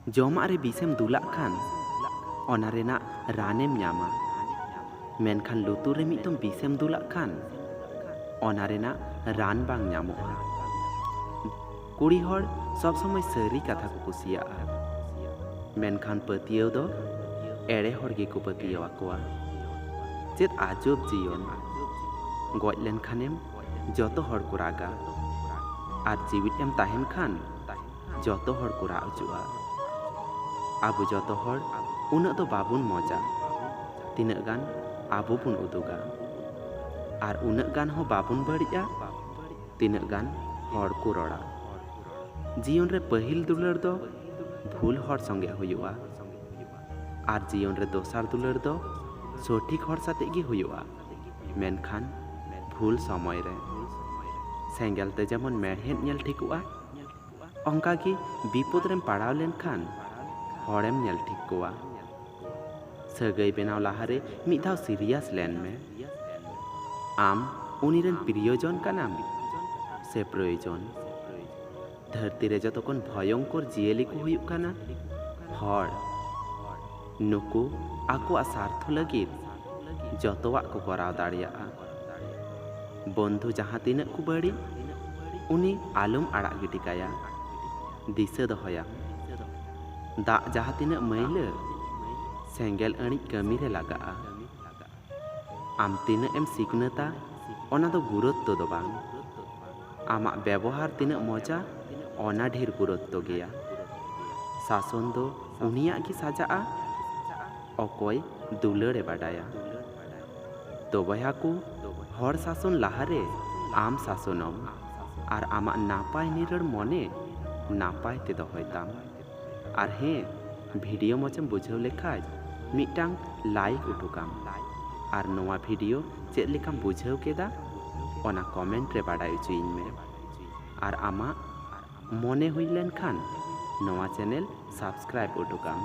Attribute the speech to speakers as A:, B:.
A: जमाक रे बिसेम दुलाग खान ओना रेना रानेम ᱧᱟᱢᱟ, मेनखान लुतुर रे मिदम बिसेम दुलाग खान ओना रेना रान बांग ᱧᱟᱢᱚᱜᱼᱟ। कुड़ी हर सब समय सारी कथा को कुसियागा, मेनखान पतियाव दो एड़े हर गे को पतियाव आकोआ। चेत आजब जीवन गज लेन खानेम जतो हर को रागा आर जीवित एम ताहेन खान जतो हर को राग अचुआ। आबो जतो हर उना दो बाबुन मजा तिनक गान आबो बुन उदुगा आर उनक गान हो बाबुन बड़िया तिनक गान हर को रड़ा। जीवन रे पहिल दुलर दो भूल हर संगे हुयुआ आर जीवन रे दोसार दुलर दो सठिक हर साथे गी हुयुआ, मेनखान भूल समय रे सेंगेल ते जेमन मेढ़ेद नेल ठिकुआ ओंका गी विपद रेम पड़ाव लेन खान हरेम नेल ठिक कोआ। सगई बेनाव लाहारे मिद धाव सिरियास लेन में, आम उनीरेन प्रियजन कानाम से प्रयोजन। धरती रे जतखन भयंकर जियेली को हुयुग काना हर, नुकु आकोआ स्वार्थ लगिद जतोवाग को कराव दाड़ियागा। बंधु जहाँ तिनक को बड़ी उनी आलम आड़ाग गिटी काया, दिशा दहया। दाग जहाँ तिनक मैला सेंगेल अणिज कमी रे लागाआ। आम तिनक एम सिखनता ओना दो गुरुत्व दो बांग, आमाग व्यवहार तिनक मजा ओना ढेर गुरुत्व गया। शासन दो उनियाग गी साजाआ अकोय दुलारे बाडाया। तो बया को हर शासन लाहारे आम शासनम आर आमाग नापाय निरड़ मने नापाय ते दहयताम। आर हें भिडियो मचेम बुझाव लेखाय मिटांग लाइक उठुकाम आर नोआ भिडियो चेद लेकाम बुझाव केदा ओना कमेंट रे बाडाय उचुइኝ मे। आर आमाग मने हुई लेन खान नोआ चैनल सब्सक्राइब उठुकाम।